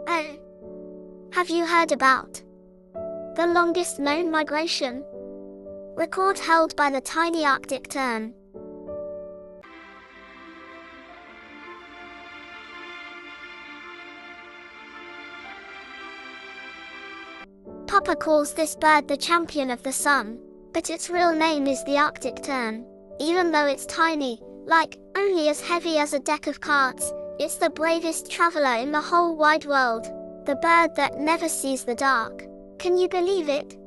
Oh, have you heard about the longest known migration record held by the tiny Arctic tern? Papa calls this bird the champion of the sun, but its real name is the Arctic tern. Even though it's tiny, like only as heavy as a deck of cards, it's the bravest traveler in the whole wide world. The bird that never sees the dark. Can you believe it?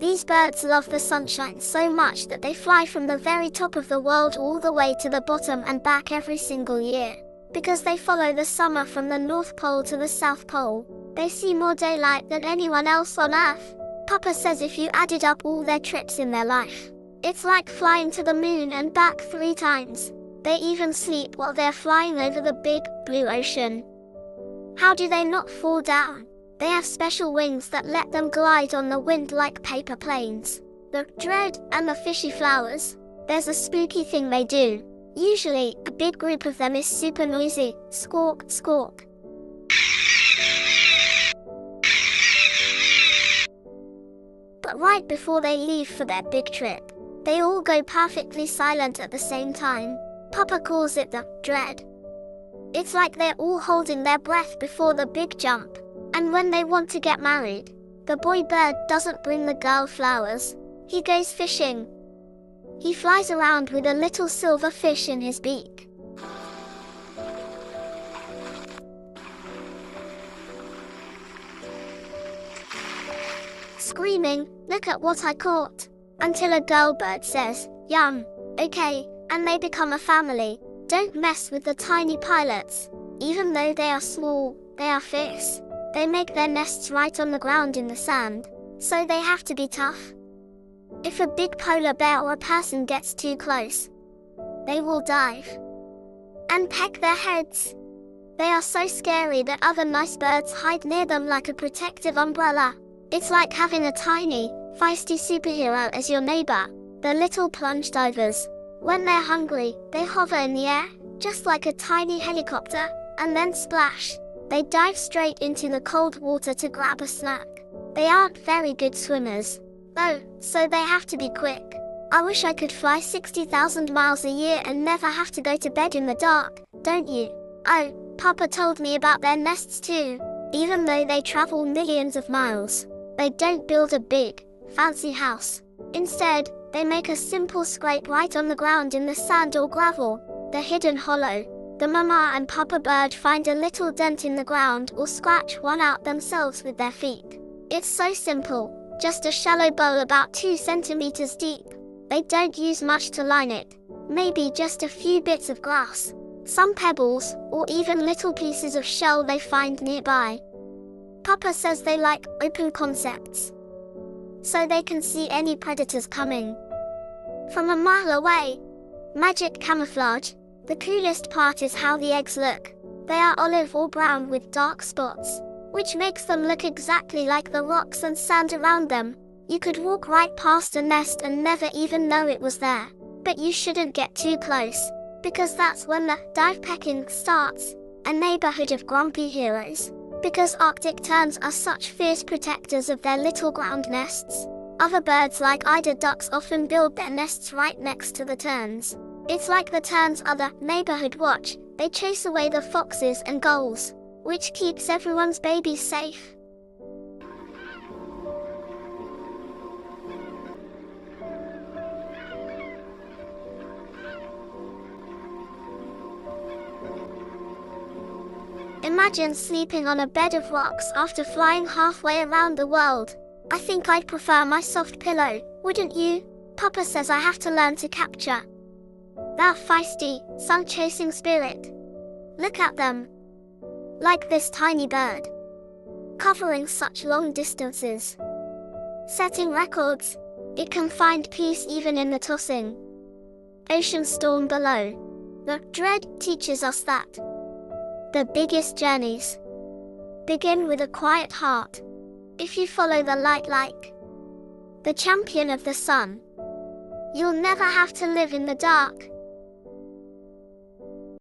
These birds love the sunshine so much that they fly from the very top of the world all the way to the bottom and back every single year. Because they follow the summer from the North Pole to the South Pole, they see more daylight than anyone else on Earth. Papa says if you added up all their trips in their life, it's like flying to the moon and back 3 times. They even sleep while they're flying over the big, blue ocean. How do they not fall down? They have special wings that let them glide on the wind like paper planes. The dread and the fishy flowers. There's a spooky thing they do. Usually, a big group of them is super noisy. Squawk, squawk. But right before they leave for their big trip, they all go perfectly silent at the same time. Papa calls it the dread. It's like they're all holding their breath before the big jump. And when they want to get married, the boy bird doesn't bring the girl flowers. He goes fishing. He flies around with a little silver fish in his beak. Screaming, "Look at what I caught!" Until a girl bird says, "Yum, okay," and they become a family. Don't mess with the tiny pilots. Even though they are small, they are fierce. They make their nests right on the ground in the sand, so they have to be tough. If a big polar bear or a person gets too close, they will dive and peck their heads. They are so scary that other nice birds hide near them like a protective umbrella. It's like having a tiny, feisty superhero as your neighbor. The little plunge divers. When they're hungry, they hover in the air, just like a tiny helicopter, and then splash. They dive straight into the cold water to grab a snack. They aren't very good swimmers, though, so they have to be quick. I wish I could fly 60,000 miles a year and never have to go to bed in the dark, don't you? Oh, Papa told me about their nests too. Even though they travel millions of miles, they don't build a big, fancy house. Instead, they make a simple scrape right on the ground in the sand or gravel, the hidden hollow. The mama and papa bird find a little dent in the ground or scratch one out themselves with their feet. It's so simple, just a shallow bowl about 2 centimeters deep. They don't use much to line it, maybe just a few bits of grass, some pebbles, or even little pieces of shell they find nearby. Papa says they like open concepts, so they can see any predators coming from a mile away. Magic camouflage. The coolest part is how the eggs look. They are olive or brown with dark spots, which makes them look exactly like the rocks and sand around them. You could walk right past a nest and never even know it was there. But you shouldn't get too close, because that's when the dive pecking starts. A neighborhood of grumpy heroes. Because Arctic terns are such fierce protectors of their little ground nests. Other birds like eider ducks often build their nests right next to the terns. It's like the terns are the neighborhood watch. They chase away the foxes and gulls, which keeps everyone's babies safe. Imagine sleeping on a bed of rocks after flying halfway around the world. I think I'd prefer my soft pillow, wouldn't you? Papa says I have to learn to capture that feisty, sun-chasing spirit. Look at them. Like this tiny bird, covering such long distances, setting records. It can find peace even in the tossing ocean storm below. The dread teaches us that the biggest journeys begin with a quiet heart. If you follow the light like the champion of the sun, you'll never have to live in the dark.